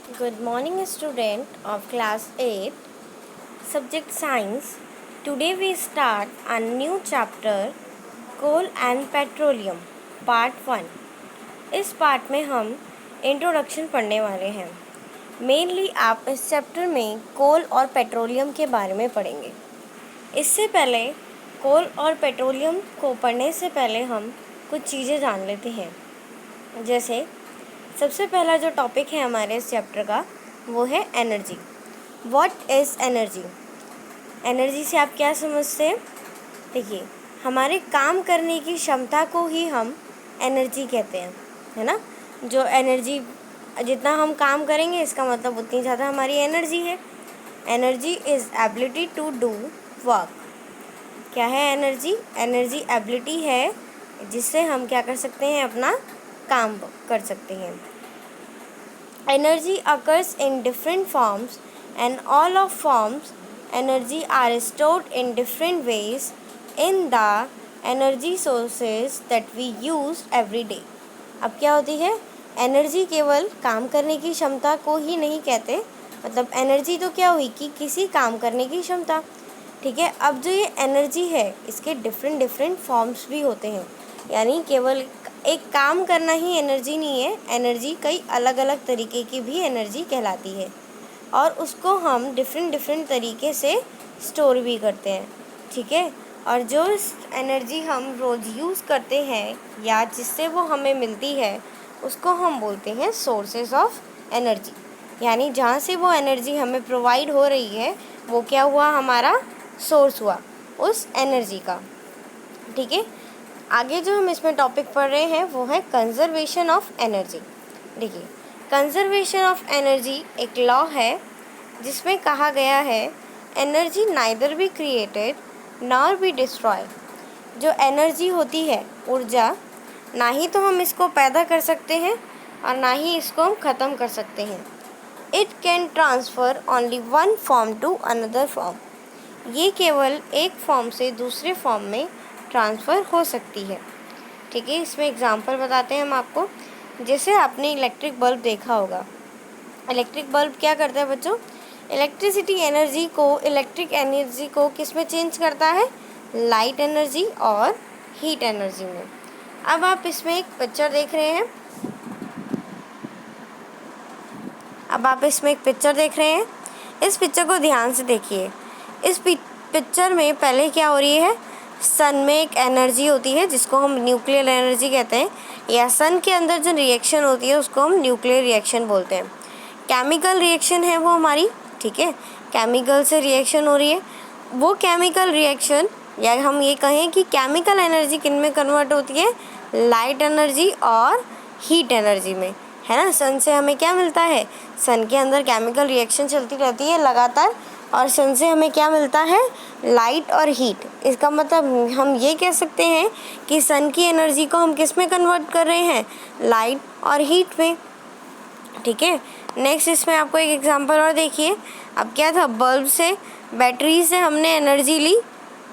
Good morning, student of class 8, subject science. Today we start a new chapter, coal and petroleum, part 1. इस part में हम introduction पढ़ने वाले हैं। Mainly आप इस चैप्टर में कोल और पेट्रोलियम के बारे में पढ़ेंगे। इससे पहले कोल और पेट्रोलियम को पढ़ने से पहले हम कुछ चीज़ें जान लेते हैं। जैसे सबसे पहला जो टॉपिक है हमारे इस चैप्टर का वो है energy. What is energy? Energy से आप क्या समझते हैं? देखिए, हमारे काम करने की क्षमता को ही हम एनर्जी कहते हैं, है ना। जो एनर्जी, जितना हम काम करेंगे इसका मतलब उतनी ज़्यादा हमारी एनर्जी है। Energy is ability to do work. क्या है एनर्जी? एनर्जी एबिलिटी है जिससे हम क्या कर सकते हैं, अपना काम कर सकते हैं। Energy occurs in different forms and all of forms energy are stored in different ways in the energy sources that we use every day. अब क्या होती है? एनर्जी केवल काम करने की क्षमता को ही नहीं कहते, मतलब एनर्जी तो क्या हुई कि किसी काम करने की क्षमता, ठीक है। अब जो ये एनर्जी है इसके डिफरेंट फॉर्म्स भी होते हैं, यानी केवल एक काम करना ही एनर्जी नहीं है। एनर्जी कई अलग अलग तरीके की भी एनर्जी कहलाती है और उसको हम डिफरेंट तरीके से स्टोर भी करते हैं, ठीक है। और जो एनर्जी हम रोज़ यूज़ करते हैं या जिससे वो हमें मिलती है उसको हम बोलते हैं सोर्सेज ऑफ एनर्जी, यानी जहाँ से वो एनर्जी हमें प्रोवाइड हो रही है वो क्या हुआ, हमारा सोर्स हुआ उस एनर्जी का, ठीक है। आगे जो हम इसमें टॉपिक पढ़ रहे हैं वो है कंजर्वेशन ऑफ एनर्जी। देखिए, कंजर्वेशन ऑफ एनर्जी एक लॉ है जिसमें कहा गया है energy neither be created nor be destroy. जो एनर्जी होती है, ऊर्जा, ना ही तो हम इसको पैदा कर सकते हैं और ना ही इसको हम ख़त्म कर सकते हैं। It can transfer only one form to another form. ये केवल एक फॉर्म से दूसरे फॉर्म में ट्रांसफ़र हो सकती है, ठीक है। इसमें एग्जांपल बताते हैं हम आपको। जैसे आपने इलेक्ट्रिक बल्ब देखा होगा। इलेक्ट्रिक बल्ब क्या करता है बच्चों? इलेक्ट्रिसिटी एनर्जी को, इलेक्ट्रिक एनर्जी को किस में चेंज करता है? लाइट एनर्जी और हीट एनर्जी में। अब आप इसमें एक पिक्चर देख रहे हैं। इस पिक्चर को ध्यान से देखिए। इस पिक्चर में पहले क्या हो रही है? सन में एक एनर्जी होती है जिसको हम न्यूक्लियर एनर्जी कहते हैं, या सन के अंदर जो रिएक्शन होती है उसको हम न्यूक्लियर रिएक्शन बोलते हैं। केमिकल रिएक्शन है वो हमारी, ठीक है। केमिकल से रिएक्शन हो रही है। वो केमिकल रिएक्शन, या हम ये कहें कि केमिकल एनर्जी किन में कन्वर्ट होती है? लाइट एनर्जी और हीट एनर्जी में, है ना। सन से हमें क्या मिलता है? सन के अंदर केमिकल रिएक्शन चलती रहती है लगातार, और सन से हमें क्या मिलता है? लाइट और हीट। इसका मतलब हम ये कह सकते हैं कि सन की एनर्जी को हम किस में कन्वर्ट कर रहे हैं? लाइट और हीट में, ठीक है। नेक्स्ट इसमें आपको एक एग्जांपल और देखिए। अब क्या था? बल्ब से, बैटरी से हमने एनर्जी ली,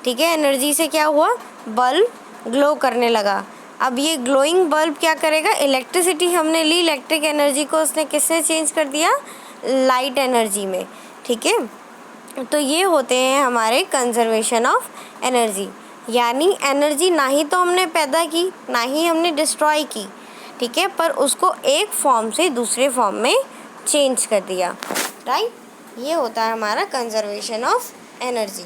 ठीक है। एनर्जी से क्या हुआ? बल्ब ग्लो करने लगा। अब ये ग्लोइंग बल्ब क्या करेगा? इलेक्ट्रिसिटी हमने ली, इलेक्ट्रिक एनर्जी को उसने किससे चेंज कर दिया? लाइट एनर्जी में, ठीक है। तो ये होते हैं हमारे कंजर्वेशन ऑफ एनर्जी, यानी एनर्जी ना ही तो हमने पैदा की ना ही हमने डिस्ट्रॉय की, ठीक है, पर उसको एक फॉर्म से दूसरे फॉर्म में चेंज कर दिया, राइट। ये होता है हमारा कंजर्वेशन ऑफ एनर्जी।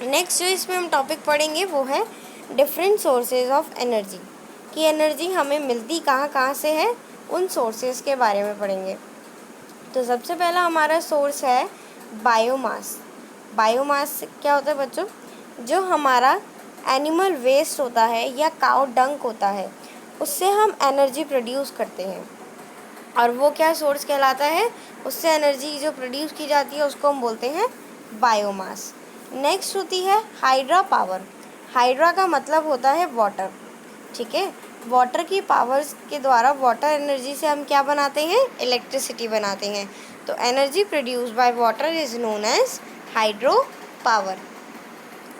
नेक्स्ट जो इसमें हम टॉपिक पढ़ेंगे वो है डिफरेंट सोर्सेज ऑफ एनर्जी, कि एनर्जी हमें मिलती कहाँ कहाँ से है, उन सोर्सेज के बारे में पढ़ेंगे। तो सबसे पहला हमारा सोर्स है बायोमास। बायोमास क्या होता है बच्चों? जो हमारा एनिमल वेस्ट होता है या काउ डंक होता है उससे हम एनर्जी प्रोड्यूस करते हैं, और वो क्या सोर्स कहलाता है? उससे एनर्जी जो प्रोड्यूस की जाती है उसको हम बोलते हैं बायोमास। नेक्स्ट होती है हाइड्रा पावर। हाइड्रा का मतलब होता है वाटर, ठीक है। वाटर की पावर्स के द्वारा, वाटर एनर्जी से हम क्या बनाते हैं? इलेक्ट्रिसिटी बनाते हैं। तो energy produce by water is known as hydro power.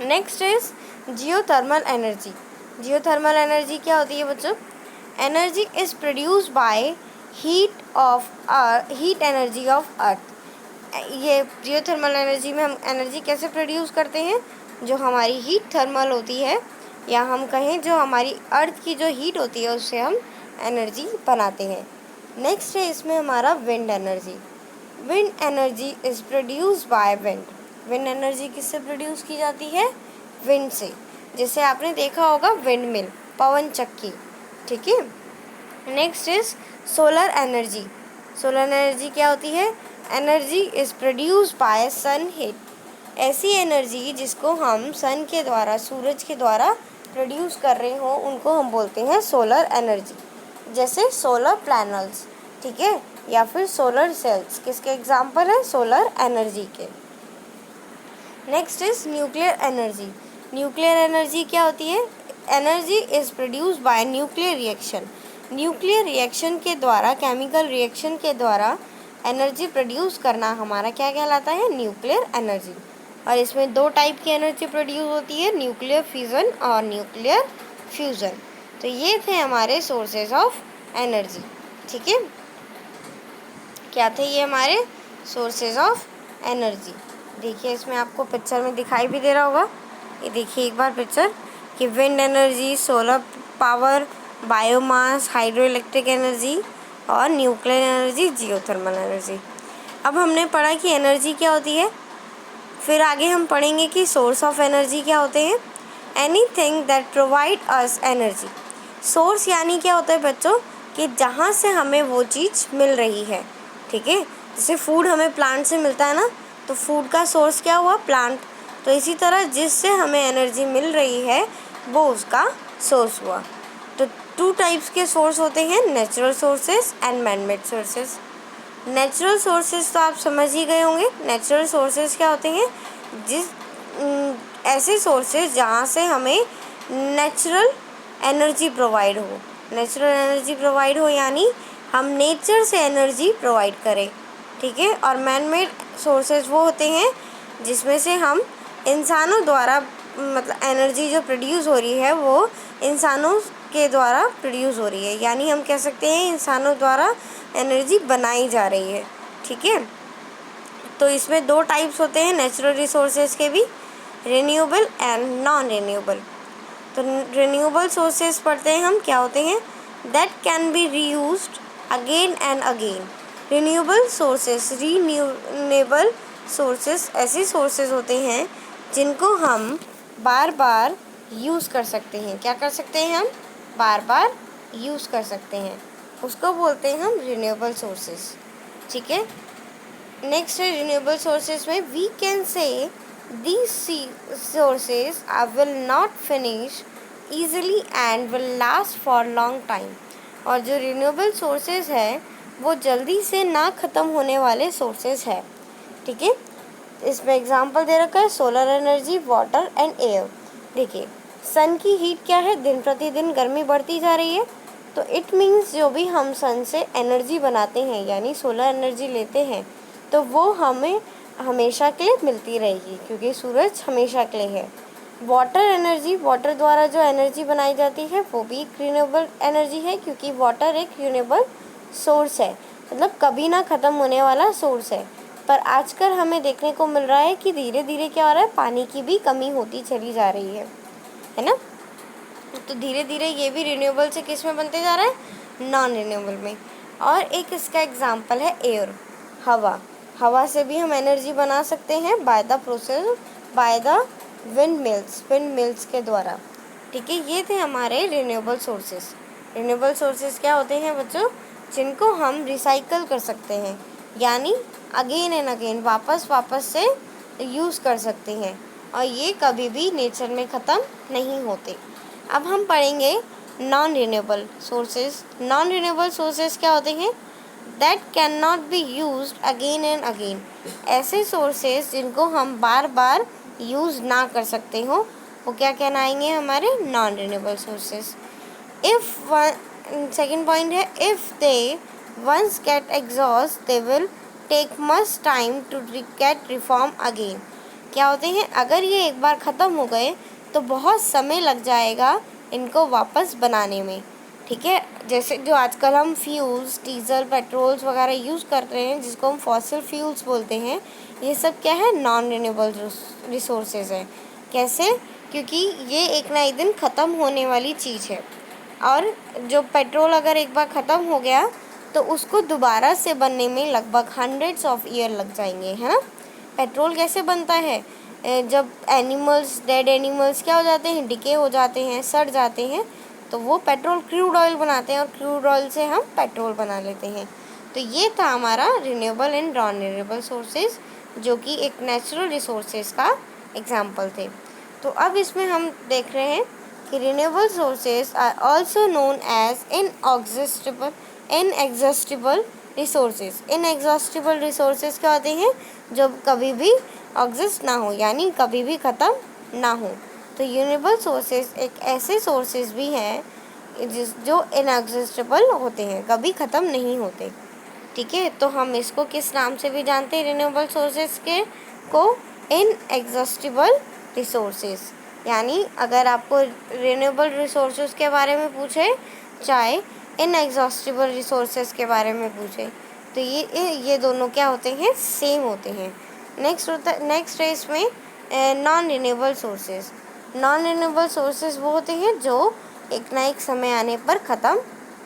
Next is geothermal energy. Geothermal energy क्या होती है बच्चों? Energy is produce by heat energy of earth. ये जियोथर्मल एनर्जी में हम एनर्जी कैसे प्रोड्यूस करते हैं, जो हमारी हीट थर्मल होती है, या हम कहें जो हमारी अर्थ की जो हीट होती है उससे हम एनर्जी बनाते हैं। नेक्स्ट है इसमें हमारा wind energy. Wind energy is produce by wind. Wind energy किससे प्रोड्यूस की जाती है, विंड से। जैसे आपने देखा होगा विंड मिल, पवन चक्की, ठीक है। Next is solar energy. Solar energy क्या होती है, energy is produce by sun heat. ऐसी एनर्जी जिसको हम सन के द्वारा, सूरज के द्वारा प्रोड्यूस कर रहे हो, उनको हम बोलते हैं सोलर एनर्जी। जैसे सोलर पैनल्स, ठीक है, या फिर सोलर सेल्स, किसके एग्जाम्पल है, सोलर एनर्जी के। Next is nuclear energy. Nuclear energy क्या होती है, energy is produce bye nuclear reaction. Nuclear reaction के द्वारा, केमिकल रिएक्शन के द्वारा एनर्जी प्रोड्यूस करना हमारा क्या कहलाता है, न्यूक्लियर एनर्जी। और इसमें दो टाइप की एनर्जी प्रोड्यूस होती है, न्यूक्लियर फिजन और न्यूक्लियर फ्यूज़न। तो ये थे हमारे सोर्सेज ऑफ एनर्जी, ठीक है। क्या थे ये हमारे सोर्सेज ऑफ एनर्जी। देखिए इसमें आपको पिक्चर में दिखाई भी दे रहा होगा, ये देखिए एक बार पिक्चर, कि wind energy, solar power, biomass, hydro electric energy और न्यूक्लियर एनर्जी, जियोथर्मल एनर्जी। अब हमने पढ़ा कि एनर्जी क्या होती है, फिर आगे हम पढ़ेंगे कि सोर्स ऑफ एनर्जी क्या होते हैं। Anything that provide us energy. Source यानी क्या होता है बच्चों, कि जहाँ से हमें वो चीज़ मिल रही है, ठीक है। जैसे फूड हमें प्लांट से मिलता है ना, तो फूड का सोर्स क्या हुआ, प्लांट। तो इसी तरह जिससे हमें एनर्जी मिल रही है वो उसका सोर्स हुआ। तो टू टाइप्स के सोर्स होते हैं, natural sources and manmade sources. Natural sources तो आप समझ ही गए होंगे। नेचुरल सोर्सेज क्या होते हैं, ऐसे सोर्सेज जहाँ से हमें नेचुरल एनर्जी प्रोवाइड हो। नेचुरल एनर्जी प्रोवाइड हो यानी हम नेचर से एनर्जी प्रोवाइड करें, ठीक है। और मैनमेड सोर्सेज वो होते हैं जिसमें से हम इंसानों द्वारा, मतलब एनर्जी जो प्रोड्यूस हो रही है वो इंसानों के द्वारा प्रोड्यूस हो रही है, यानी हम कह सकते हैं इंसानों द्वारा एनर्जी बनाई जा रही है, ठीक है। तो इसमें दो टाइप्स होते हैं नेचुरल रिसोर्सेज के भी, रिन्यूएबल एंड नॉन रिन्यूएबल। तो रिन्यूएबल सोर्सेज पढ़ते हैं हम, क्या होते हैं, that can be reused again and again. Renewable sources, renewable sources ऐसे सोर्सेज होते हैं जिनको हम बार बार यूज़ कर सकते हैं। क्या कर सकते हैं हम, बार बार यूज़ कर सकते हैं, उसको बोलते हैं हम रिन्यूएबल सोर्सेज, ठीक है। नेक्स्ट है रिन्यूएबल सोर्सेज में we can say these sources will not finish easily and will last for long time. और जो रिन्यूएबल सोर्सेज है वो जल्दी से ना ख़त्म होने वाले सोर्सेज है, ठीक है। इसमें एग्जांपल दे रखा है solar energy, water and air. देखिए सन की हीट क्या है, दिन प्रतिदिन गर्मी बढ़ती जा रही है, तो इट मीन्स जो भी हम सन से एनर्जी बनाते हैं यानी सोलर एनर्जी लेते हैं, तो वो हमें हमेशा के लिए मिलती रहेगी क्योंकि सूरज हमेशा के लिए है। वाटर एनर्जी, वाटर द्वारा जो एनर्जी बनाई जाती है वो भी एक रिन्यूएबल एनर्जी है क्योंकि वाटर एक रिन्यूएबल सोर्स है, मतलब कभी ना ख़त्म होने वाला सोर्स है। पर आजकल हमें देखने को मिल रहा है कि धीरे धीरे क्या हो रहा है, पानी की भी कमी होती चली जा रही है ना। तो धीरे धीरे ये भी रिन्यूएबल से किस में बनते जा रहा है, नॉन रिन्यूएबल में। और एक इसका एग्जांपल है एयर, हवा। हवा से भी हम एनर्जी बना सकते हैं by the process, by the wind mills के द्वारा, ठीक है। ये थे हमारे रिन्यूएबल सोर्सेज। रिन्यूएबल सोर्सेज क्या होते हैं बच्चों, जिनको हम रिसाइकल कर सकते हैं, यानी अगेन एंड अगेन, वापस से यूज़ कर सकते हैं, और ये कभी भी नेचर में ख़त्म नहीं होते। अब हम पढ़ेंगे non renewable sources. Non renewable sources क्या होते हैं, that can not be used again and again. ऐसे सोर्सेज जिनको हम बार बार यूज़ ना कर सकते हो वो क्या कहलाएंगे, हमारे non renewable sources. Second point है, if they once get exhaust they will take much time to get reform again. क्या होते हैं, अगर ये एक बार ख़त्म हो गए तो बहुत समय लग जाएगा इनको वापस बनाने में। ठीक है। जैसे जो आजकल हम फ्यूल्स, डीजल, पेट्रोल्स वगैरह यूज़ कर रहे हैं, जिसको हम फॉसिल फ्यूल्स बोलते हैं, ये सब क्या है, नॉन रिन्यूएबल रिसोर्सेज है। कैसे? क्योंकि ये एक ना एक दिन ख़त्म होने वाली चीज़ है, और जो पेट्रोल अगर एक बार ख़त्म हो गया तो उसको दोबारा से बनने में लगभग हंड्रेड्स ऑफ ईयर लग जाएंगे, है ना। पेट्रोल कैसे बनता है? जब एनिमल्स, डेड एनिमल्स क्या हो जाते हैं, डिके हो जाते हैं, सड़ जाते हैं, तो वो पेट्रोल क्रूड ऑयल बनाते हैं, और क्रूड ऑयल से हम पेट्रोल बना लेते हैं। तो ये था हमारा renewable and non renewable sources, जो कि एक नेचुरल रिसोर्सेज का एग्जाम्पल थे। तो अब इसमें हम देख रहे हैं कि renewable sources are also known as inexhaustible resources. Inexhaustible resources क्या होते हैं? जो कभी भी एग्जिस्ट ना हो, यानी कभी भी ख़त्म ना हो। तो रिन्यूएबल सोर्सेज एक ऐसे सोर्सेज भी हैं जो इनएग्जॉस्टिबल होते हैं, कभी ख़त्म नहीं होते। ठीक है, तो हम इसको किस नाम से भी जानते हैं रिन्यूएबल सोर्सेज के को? Inexhaustible resources. यानी अगर आपको रिन्यूएबल रिसोर्सेज के बारे में पूछे, चाहे इनएग्जॉस्टिबल रिसोर्सेज के बारे में पूछे, तो ये दोनों क्या होते हैं? सेम होते हैं। नेक्स्ट है इसमें non renewable sources. Non renewable sources वो होते हैं जो एक ना एक समय आने पर ख़त्म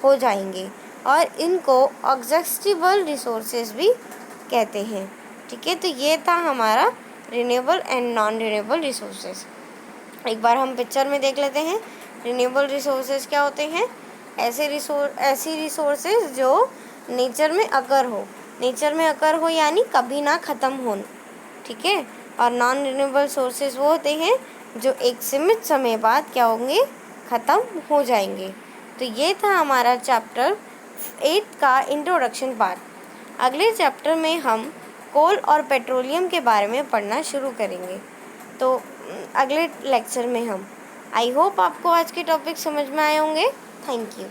हो जाएंगे, और इनको एग्जॉस्टिबल रिसोर्सेज भी कहते हैं। ठीक है, तो ये था हमारा renewable and non renewable resources. एक बार हम पिक्चर में देख लेते हैं। रिन्यूएबल रिसोर्सेज क्या होते हैं? ऐसी रिसोर्सेज जो नेचर में अकर हो, यानी कभी ना ख़त्म हो। ठीक है, और नॉन रिन्यूएबल सोर्सेज वो होते हैं जो एक सीमित समय बाद क्या होंगे? ख़त्म हो जाएंगे। तो ये था हमारा चैप्टर 8 का इंट्रोडक्शन पार्ट। अगले चैप्टर में हम कोल और पेट्रोलियम के बारे में पढ़ना शुरू करेंगे। तो अगले लेक्चर में हम, आई होप आपको आज के टॉपिक समझ में आए होंगे। Thank you.